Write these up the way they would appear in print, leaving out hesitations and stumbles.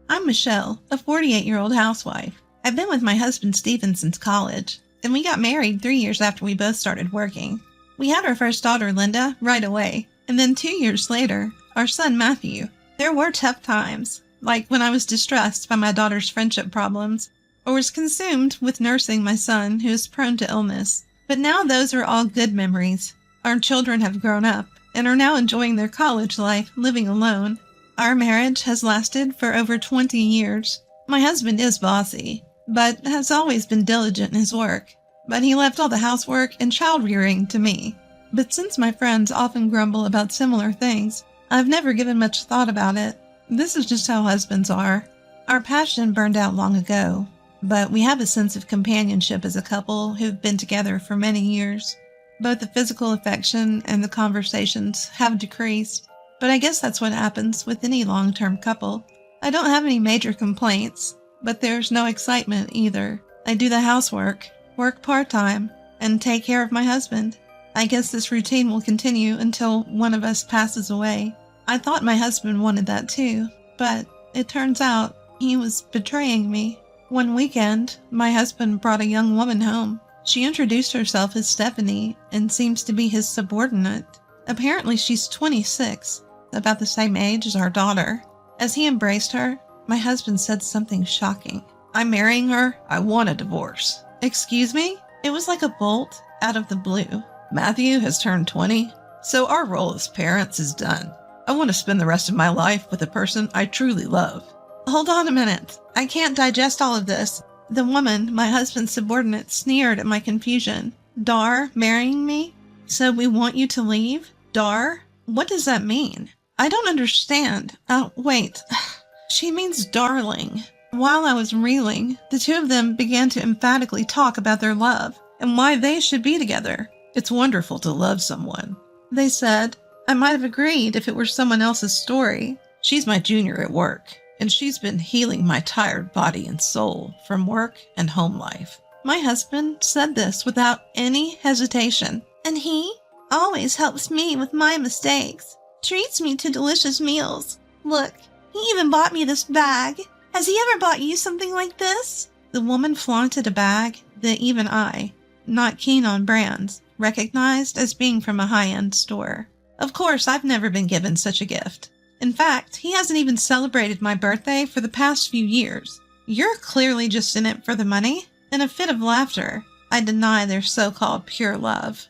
I'm Michelle, a 48-year-old housewife. I've been with my husband Stephen since college, and we got married 3 years after we both started working. We had our first daughter, Linda, right away, and then 2 years later, our son, Matthew. There were tough times, like when I was distressed by my daughter's friendship problems, or was consumed with nursing my son, who is prone to illness. But now those are all good memories. Our children have grown up and are now enjoying their college life, living alone. Our marriage has lasted for over 20 years. My husband is bossy, but has always been diligent in his work. But he left all the housework and child rearing to me. But since my friends often grumble about similar things, I've never given much thought about it. This is just how husbands are. Our passion burned out long ago, but we have a sense of companionship as a couple who've been together for many years. Both the physical affection and the conversations have decreased. But I guess that's what happens with any long-term couple. I don't have any major complaints, but there's no excitement either. I do the housework, work part-time, and take care of my husband. I guess this routine will continue until one of us passes away. I thought my husband wanted that too, but it turns out he was betraying me. One weekend, my husband brought a young woman home. She introduced herself as Stephanie and seems to be his subordinate. Apparently she's 26. About the same age as our daughter. As he embraced her, my husband said something shocking. "I'm marrying her. I want a divorce." Excuse me? It was like a bolt out of the blue. "Matthew has turned 20, so our role as parents is done. I want to spend the rest of my life with a person I truly love." Hold on a minute. I can't digest all of this. The woman, my husband's subordinate, sneered at my confusion. Dar marrying me? So we want you to leave? Dar? What does that mean? I don't understand. Oh, wait. She means darling. While I was reeling, the two of them began to emphatically talk about their love and why they should be together. "It's wonderful to love someone," they said. I might have agreed if it were someone else's story. "She's my junior at work, and she's been healing my tired body and soul from work and home life." My husband said this without any hesitation. "And he always helps me with my mistakes. Treats me to delicious meals. Look, he even bought me this bag. Has he ever bought you something like this?" The woman flaunted a bag that even I, not keen on brands, recognized as being from a high-end store. Of course, I've never been given such a gift. In fact, he hasn't even celebrated my birthday for the past few years. "You're clearly just in it for the money." In a fit of laughter, I deny their so-called pure love.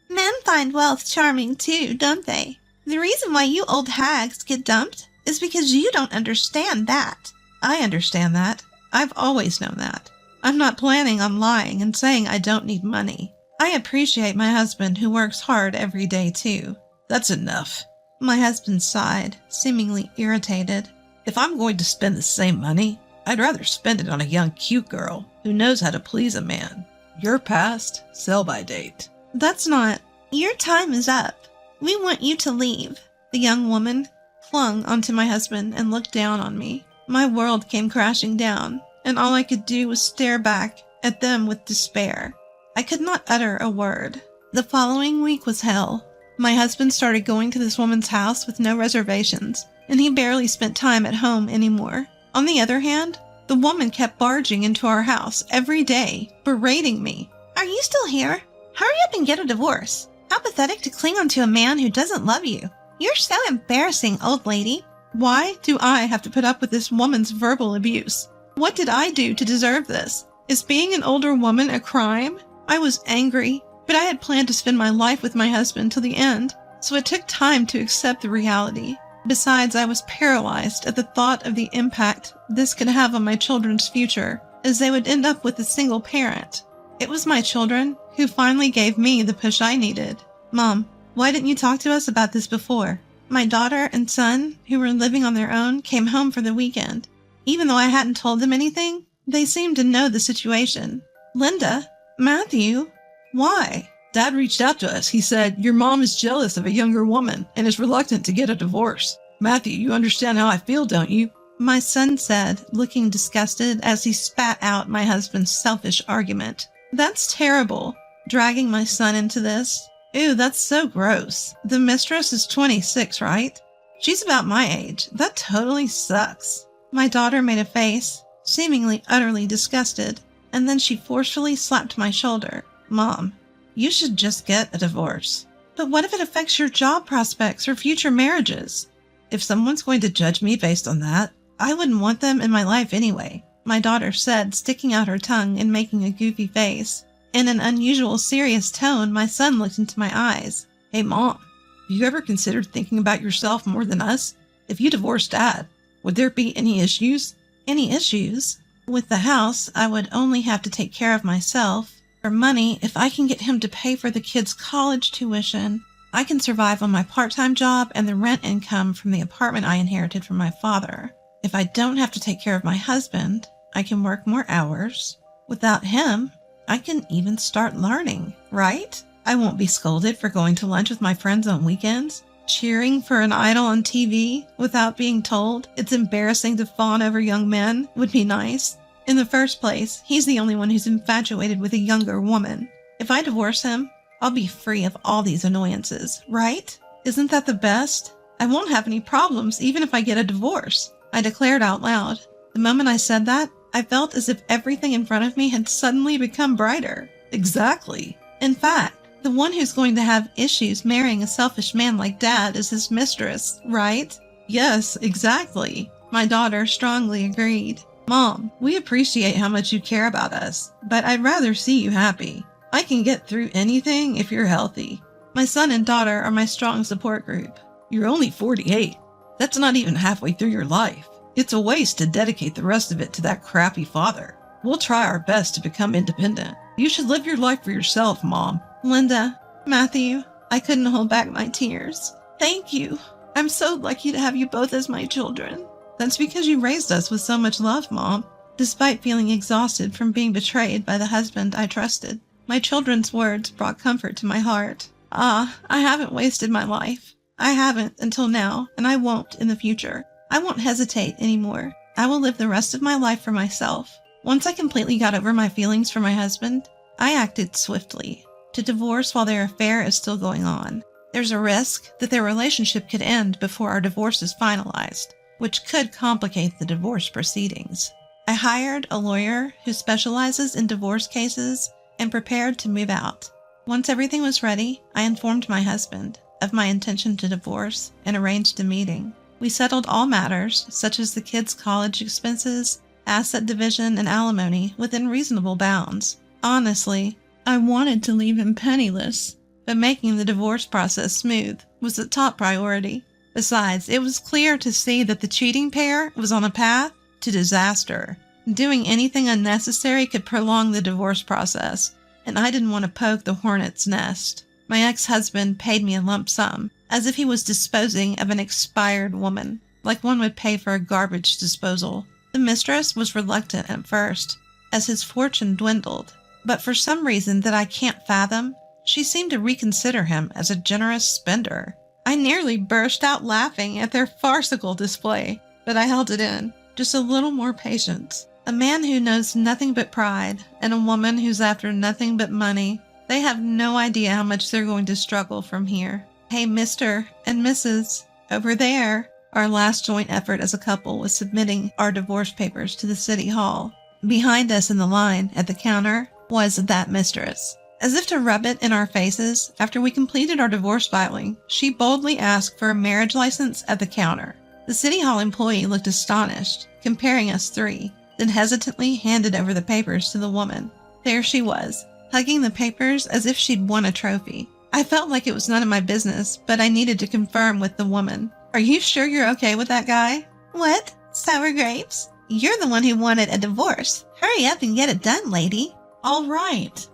Men find wealth charming too, don't they? The reason why you old hags get dumped is because you don't understand that. I understand that. I've always known that. I'm not planning on lying and saying I don't need money. I appreciate my husband who works hard every day too. "That's enough." My husband sighed, seemingly irritated. "If I'm going to spend the same money, I'd rather spend it on a young cute girl who knows how to please a man. You're past sell-by date." "That's not. Your time is up. We want you to leave." The young woman clung onto my husband and looked down on me. My world came crashing down, and all I could do was stare back at them with despair. I could not utter a word. The following week was hell. My husband started going to this woman's house with no reservations, and he barely spent time at home anymore. On the other hand, the woman kept barging into our house every day, berating me. "Are you still here? Hurry up and get a divorce. How pathetic to cling onto a man who doesn't love you. You're so embarrassing, old lady." Why do I have to put up with this woman's verbal abuse? What did I do to deserve this? Is being an older woman a crime? I was angry, but I had planned to spend my life with my husband till the end, so it took time to accept the reality. Besides, I was paralyzed at the thought of the impact this could have on my children's future, as they would end up with a single parent. It was my children who finally gave me the push I needed. "Mom, why didn't you talk to us about this before?" My daughter and son, who were living on their own, came home for the weekend. Even though I hadn't told them anything, they seemed to know the situation. "Linda? Matthew? Why?" "Dad reached out to us. He said, your mom is jealous of a younger woman and is reluctant to get a divorce. Matthew, you understand how I feel, don't you?" My son said, looking disgusted as he spat out my husband's selfish argument. "That's terrible, dragging my son into this. Ew, that's so gross. The mistress is 26, right?" She's about my age. That totally sucks. My daughter made a face, seemingly utterly disgusted, and then she forcefully slapped my shoulder. Mom, you should just get a divorce. But what if it affects your job prospects or future marriages? If someone's going to judge me based on that, I wouldn't want them in my life anyway, my daughter said, sticking out her tongue and making a goofy face. In an unusual serious tone, my son looked into my eyes. Hey, Mom, have you ever considered thinking about yourself more than us? If you divorced Dad, would there be any issues? Any issues? With the house, I would only have to take care of myself. For money, if I can get him to pay for the kids' college tuition, I can survive on my part-time job and the rent income from the apartment I inherited from my father. If I don't have to take care of my husband, I can work more hours. Without him, I can even start learning, right? I won't be scolded for going to lunch with my friends on weekends, cheering for an idol on TV without being told it's embarrassing to fawn over young men would be nice. In the first place, he's the only one who's infatuated with a younger woman. If I divorce him, I'll be free of all these annoyances, right? Isn't that the best? I won't have any problems even if I get a divorce, I declared out loud. The moment I said that, I felt as if everything in front of me had suddenly become brighter. Exactly. In fact, the one who's going to have issues marrying a selfish man like Dad is his mistress, right? Yes, exactly. My daughter strongly agreed. Mom, we appreciate how much you care about us, but I'd rather see you happy. I can get through anything if you're healthy. My son and daughter are my strong support group. You're only 48. That's not even halfway through your life. It's a waste to dedicate the rest of it to that crappy father. We'll try our best to become independent. You should live your life for yourself, Mom. Linda, Matthew, I couldn't hold back my tears. Thank you. I'm so lucky to have you both as my children. That's because you raised us with so much love, Mom. Despite feeling exhausted from being betrayed by the husband I trusted, my children's words brought comfort to my heart. I haven't wasted my life. I haven't until now, and I won't in the future. I won't hesitate anymore. I will live the rest of my life for myself. Once I completely got over my feelings for my husband, I acted swiftly to divorce while their affair is still going on. There's a risk that their relationship could end before our divorce is finalized, which could complicate the divorce proceedings. I hired a lawyer who specializes in divorce cases and prepared to move out. Once everything was ready, I informed my husband of my intention to divorce and arranged a meeting. We settled all matters, such as the kids' college expenses, asset division, and alimony, within reasonable bounds. Honestly, I wanted to leave him penniless, but making the divorce process smooth was a top priority. Besides, it was clear to see that the cheating pair was on a path to disaster. Doing anything unnecessary could prolong the divorce process, and I didn't want to poke the hornet's nest. My ex-husband paid me a lump sum, as if he was disposing of an expired woman, like one would pay for a garbage disposal. The mistress was reluctant at first, as his fortune dwindled, but for some reason that I can't fathom, she seemed to reconsider him as a generous spender. I nearly burst out laughing at their farcical display, but I held it in. Just a little more patience. A man who knows nothing but pride, and a woman who's after nothing but money. They have no idea how much they're going to struggle from here. Hey, Mr. and Mrs. over there. Our last joint effort as a couple was submitting our divorce papers to the city hall. Behind us in the line at the counter was that mistress. As if to rub it in our faces, after we completed our divorce filing, she boldly asked for a marriage license at the counter. The city hall employee looked astonished, comparing us three, then hesitantly handed over the papers to the woman. There she was, hugging the papers as if she'd won a trophy. I felt like it was none of my business, but I needed to confirm with the woman. Are you sure you're okay with that guy? What? Sour grapes? You're the one who wanted a divorce. Hurry up and get it done, lady. All right.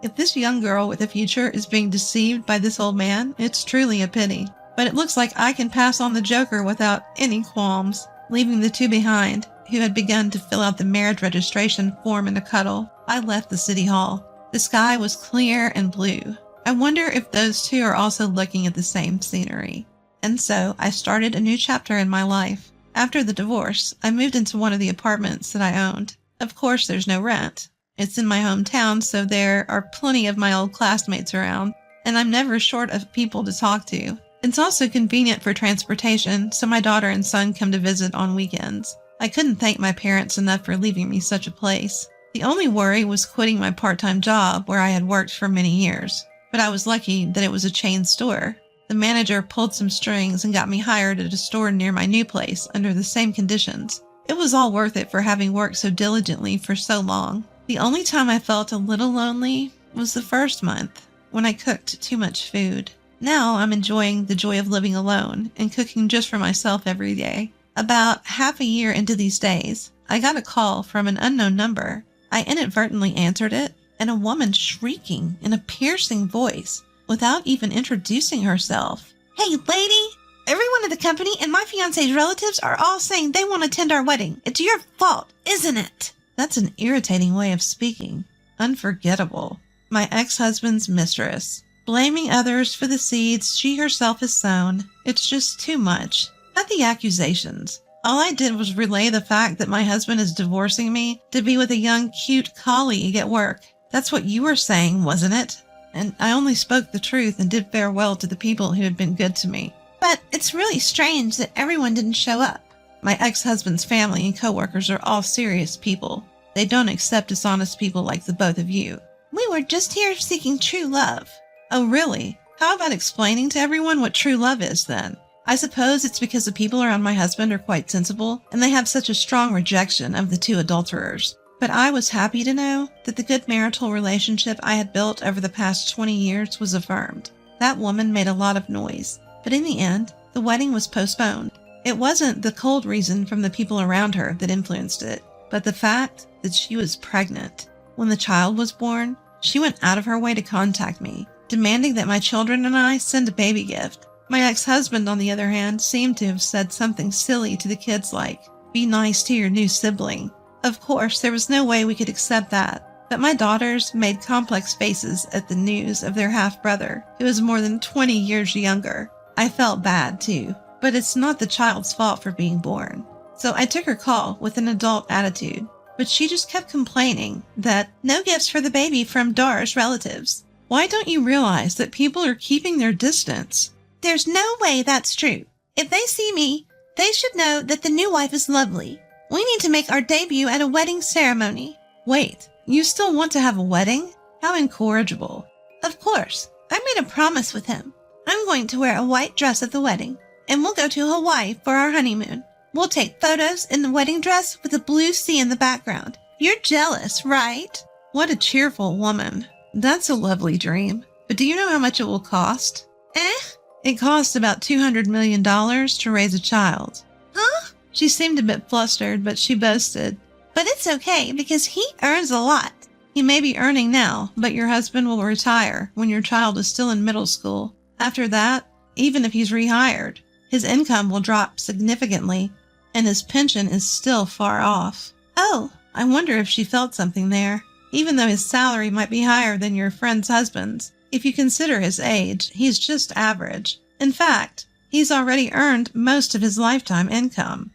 If this young girl with a future is being deceived by this old man, it's truly a pity. But it looks like I can pass on the joker without any qualms. Leaving the two behind, who had begun to fill out the marriage registration form in a cuddle, I left the city hall. The sky was clear and blue. I wonder if those two are also looking at the same scenery. And so I started a new chapter in my life. After the divorce, I moved into one of the apartments that I owned. Of course, there's no rent. It's in my hometown, so there are plenty of my old classmates around, and I'm never short of people to talk to. It's also convenient for transportation, so my daughter and son come to visit on weekends. I couldn't thank my parents enough for leaving me such a place. The only worry was quitting my part-time job where I had worked for many years, but I was lucky that it was a chain store. The manager pulled some strings and got me hired at a store near my new place under the same conditions. It was all worth it for having worked so diligently for so long. The only time I felt a little lonely was the first month, when I cooked too much food. Now I'm enjoying the joy of living alone and cooking just for myself every day. About half a year into these days, I got a call from an unknown number. I inadvertently answered it, and a woman shrieking in a piercing voice without even introducing herself. "Hey, lady! Everyone at the company and my fiancé's relatives are all saying they want to attend our wedding. It's your fault, isn't it?" That's an irritating way of speaking. Unforgettable. My ex-husband's mistress. Blaming others for the seeds she herself has sown. It's just too much. Not the accusations. All I did was relay the fact that my husband is divorcing me to be with a young, cute colleague at work. That's what you were saying, wasn't it? And I only spoke the truth and did farewell to the people who had been good to me. But it's really strange that everyone didn't show up. My ex-husband's family and coworkers are all serious people. They don't accept dishonest people like the both of you. We were just here seeking true love. Oh, really? How about explaining to everyone what true love is, then? I suppose it's because the people around my husband are quite sensible, and they have such a strong rejection of the two adulterers. But I was happy to know that the good marital relationship I had built over the past 20 years was affirmed. That woman made a lot of noise, but in the end, the wedding was postponed. It wasn't the cold reason from the people around her that influenced it, but the fact that she was pregnant. When the child was born, she went out of her way to contact me, demanding that my children and I send a baby gift. My ex-husband, on the other hand, seemed to have said something silly to the kids like, "Be nice to your new sibling." Of course, there was no way we could accept that, but my daughters made complex faces at the news of their half-brother, who was more than 20 years younger. I felt bad, too, but it's not the child's fault for being born. So I took her call with an adult attitude, but she just kept complaining that no gifts for the baby from Dar's relatives. Why don't you realize that people are keeping their distance? There's no way that's true. If they see me, they should know that the new wife is lovely. We need to make our debut at a wedding ceremony. Wait, you still want to have a wedding? How incorrigible. Of course. I made a promise with him. I'm going to wear a white dress at the wedding, and we'll go to Hawaii for our honeymoon. We'll take photos in the wedding dress with a blue sea in the background. You're jealous, right? What a cheerful woman. That's a lovely dream. But do you know how much it will cost? It costs about $200 million to raise a child. Huh? She seemed a bit flustered, but she boasted. But it's okay, because he earns a lot. He may be earning now, but your husband will retire when your child is still in middle school. After that, even if he's rehired, his income will drop significantly, and his pension is still far off. Oh, I wonder if she felt something there. Even though his salary might be higher than your friend's husband's, if you consider his age, he's just average. In fact, he's already earned most of his lifetime income.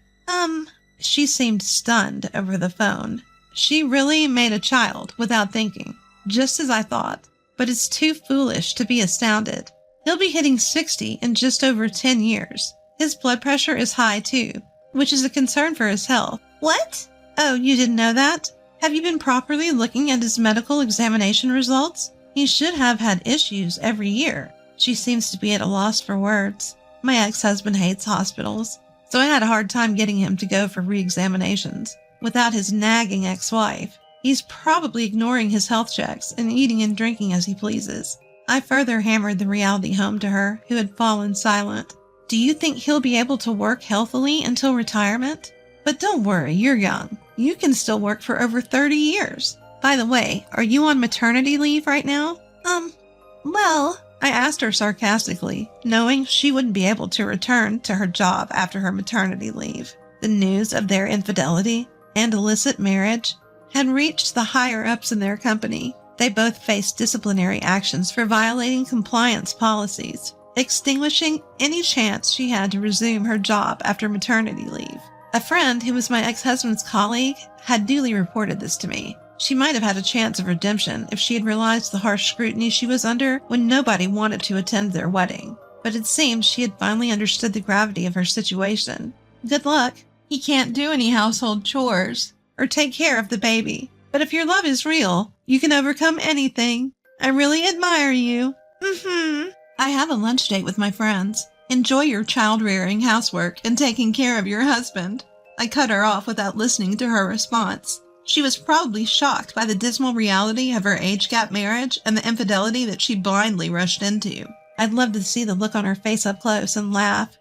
She seemed stunned over the phone. She really made a child without thinking, just as I thought. But it's too foolish to be astounded. He'll be hitting 60 in just over 10 years. His blood pressure is high too, which is a concern for his health. What? Oh, you didn't know that? Have you been properly looking at his medical examination results? He should have had issues every year. She seems to be at a loss for words. My ex-husband hates hospitals, so I had a hard time getting him to go for re-examinations. Without his nagging ex-wife, he's probably ignoring his health checks and eating and drinking as he pleases. I further hammered the reality home to her, who had fallen silent. Do you think he'll be able to work healthily until retirement? But don't worry, you're young. You can still work for over 30 years. By the way, are you on maternity leave right now? Well, I asked her sarcastically, knowing she wouldn't be able to return to her job after her maternity leave. The news of their infidelity and illicit marriage had reached the higher-ups in their company. They both faced disciplinary actions for violating compliance policies, extinguishing any chance she had to resume her job after maternity leave. A friend who was my ex-husband's colleague had duly reported this to me. She might have had a chance of redemption if she had realized the harsh scrutiny she was under when nobody wanted to attend their wedding. but it seemed she had finally understood the gravity of her situation. Good luck. He can't do any household chores or take care of the baby. But if your love is real, you can overcome anything. I really admire you. I have a lunch date with my friends. Enjoy your child-rearing, housework, and taking care of your husband. I cut her off without listening to her response. She was probably shocked by the dismal reality of her age gap marriage and the infidelity that she blindly rushed into. I'd love to see the look on her face up close and laugh,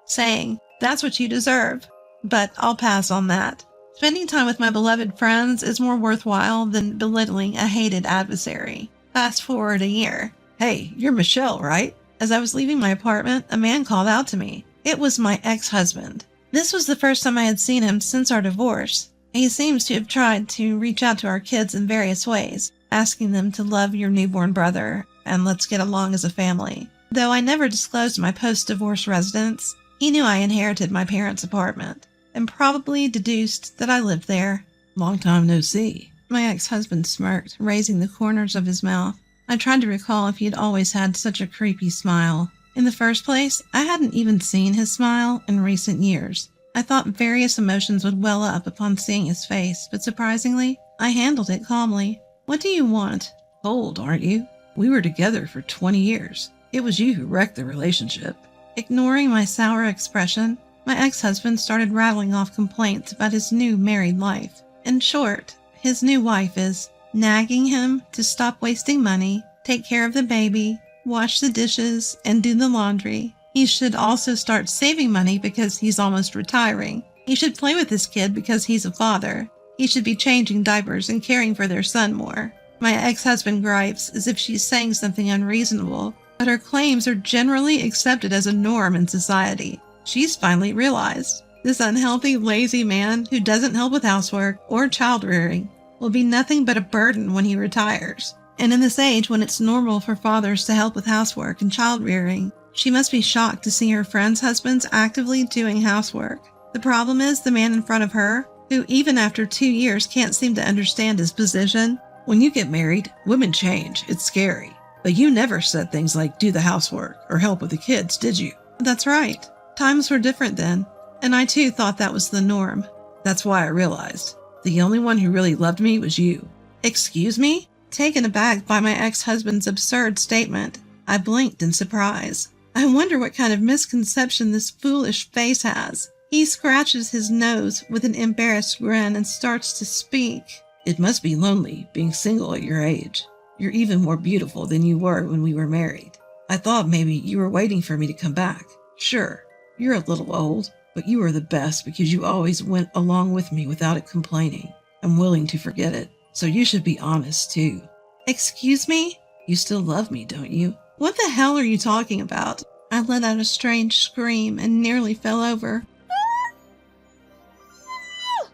saying, "That's what you deserve." But I'll pass on that. Spending time with my beloved friends is more worthwhile than belittling a hated adversary. Fast forward a year. "Hey, you're Michelle, right?" As I was leaving my apartment, a man called out to me. It was my ex-husband. This was the first time I had seen him since our divorce. He seems to have tried to reach out to our kids in various ways, asking them to love your newborn brother and let's get along as a family. Though I never disclosed my post-divorce residence, he knew I inherited my parents' apartment and probably deduced that I lived there. "Long time no see." My ex-husband smirked, raising the corners of his mouth. I tried to recall if he had always had such a creepy smile. In the first place, I hadn't even seen his smile in recent years. I thought various emotions would well up upon seeing his face, but surprisingly, I handled it calmly. "What do you want?" "Old, aren't you? We were together for 20 years. It was you who wrecked the relationship." Ignoring my sour expression, my ex-husband started rattling off complaints about his new married life. In short, his new wife is nagging him to stop wasting money, take care of the baby, wash the dishes, and do the laundry. He should also start saving money because he's almost retiring. He should play with his kid because he's a father. He should be changing diapers and caring for their son more. My ex-husband gripes as if she's saying something unreasonable, but her claims are generally accepted as a norm in society. She's finally realized this unhealthy, lazy man who doesn't help with housework or child rearing will be nothing but a burden when he retires. And in this age when it's normal for fathers to help with housework and child rearing, she must be shocked to see her friends' husbands actively doing housework. The problem is the man in front of her, who even after 2 years can't seem to understand his position. "When you get married, women change. It's scary. But you never said things like do the housework or help with the kids, did you?" That's right. Times were different then, and I too thought that was the norm. "That's why I realized the only one who really loved me was you." Excuse me? Taken aback by my ex-husband's absurd statement, I blinked in surprise. I wonder what kind of misconception this foolish face has. He scratches his nose with an embarrassed grin and starts to speak. "It must be lonely being single at your age. You're even more beautiful than you were when we were married. I thought maybe you were waiting for me to come back. Sure, you're a little old, but you were the best because you always went along with me without it complaining. I'm willing to forget it, so you should be honest too." Excuse me? You still love me, don't you? What the hell are you talking about? I let out a strange scream and nearly fell over.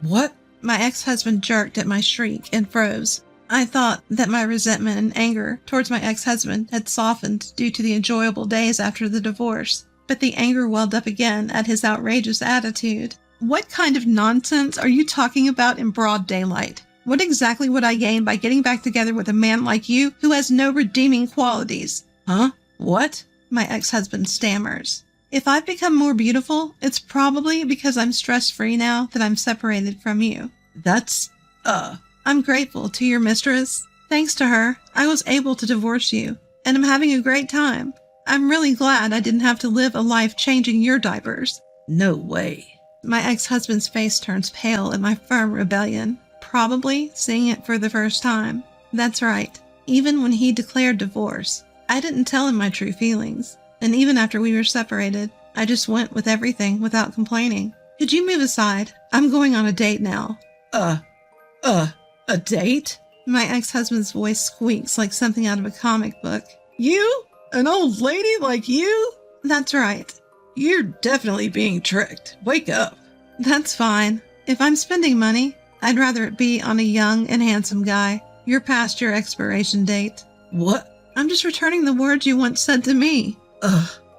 What? My ex-husband jerked at my shriek and froze. I thought that my resentment and anger towards my ex-husband had softened due to the enjoyable days after the divorce, but the anger welled up again at his outrageous attitude. What kind of nonsense are you talking about in broad daylight? What exactly would I gain by getting back together with a man like you who has no redeeming qualities? Huh? What? My ex-husband stammers. If I've become more beautiful, it's probably because I'm stress-free now that I'm separated from you. That's, I'm grateful to your mistress. Thanks to her, I was able to divorce you, and I'm having a great time. I'm really glad I didn't have to live a life changing your diapers. No way. My ex-husband's face turns pale in my firm rebellion, probably seeing it for the first time. That's right. Even when he declared divorce, I didn't tell him my true feelings. And even after we were separated, I just went with everything without complaining. Could you move aside? I'm going on a date now. A date? My ex-husband's voice squeaks like something out of a comic book. You? An old lady like you? That's right. You're definitely being tricked. Wake up. That's fine. If I'm spending money, I'd rather it be on a young and handsome guy. You're past your expiration date. What? I'm just returning the words you once said to me.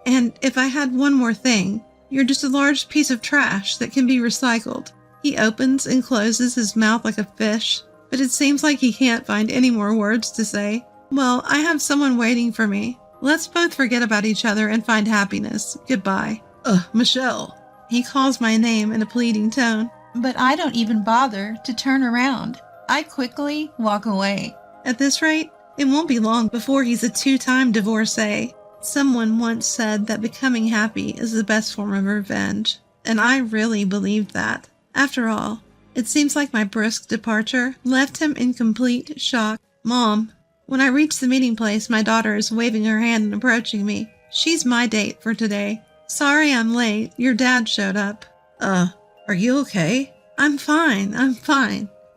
And if I had one more thing, you're just a large piece of trash that can be recycled. He opens and closes his mouth like a fish, but it seems like he can't find any more words to say. Well, I have someone waiting for me. Let's both forget about each other and find happiness. Goodbye. Michelle. He calls my name in a pleading tone, but I don't even bother to turn around. I quickly walk away. At this rate, it won't be long before he's a 2-time divorcee. Someone once said that becoming happy is the best form of revenge, and I really believed that. After all, it seems like my brisk departure left him in complete shock. Mom, when I reach the meeting place, my daughter is waving her hand and approaching me. She's my date for today. Sorry I'm late. Your dad showed up. Are you okay? I'm fine.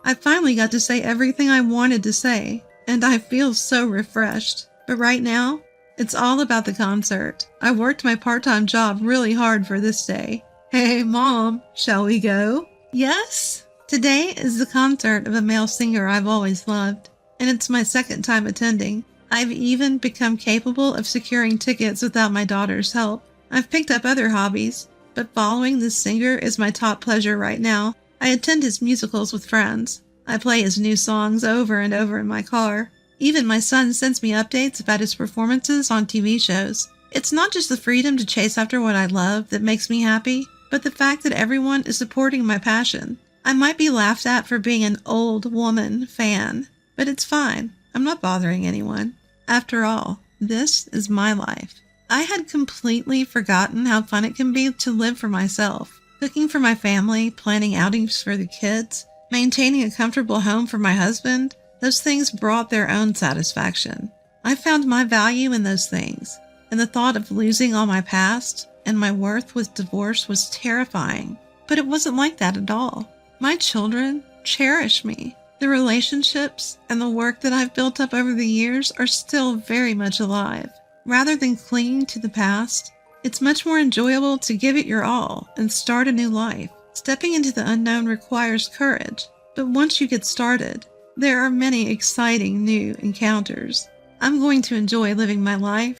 I finally got to say everything I wanted to say, and I feel so refreshed. But right now, it's all about the concert. I worked my part-time job really hard for this day. Hey, Mom, shall we go? Yes? Today is the concert of a male singer I've always loved, and it's my second time attending. I've even become capable of securing tickets without my daughter's help. I've picked up other hobbies, but following this singer is my top pleasure right now. I attend his musicals with friends. I play his new songs over and over in my car. Even my son sends me updates about his performances on TV shows. It's not just the freedom to chase after what I love that makes me happy, but the fact that everyone is supporting my passion. I might be laughed at for being an old woman fan, but it's fine. I'm not bothering anyone. After all, this is my life. I had completely forgotten how fun it can be to live for myself. Cooking for my family, planning outings for the kids, maintaining a comfortable home for my husband, those things brought their own satisfaction. I found my value in those things, and the thought of losing all my past and my worth with divorce was terrifying. But it wasn't like that at all. My children cherish me. The relationships and the work that I've built up over the years are still very much alive. Rather than clinging to the past, it's much more enjoyable to give it your all and start a new life. Stepping into the unknown requires courage, but once you get started, there are many exciting new encounters. I'm going to enjoy living my life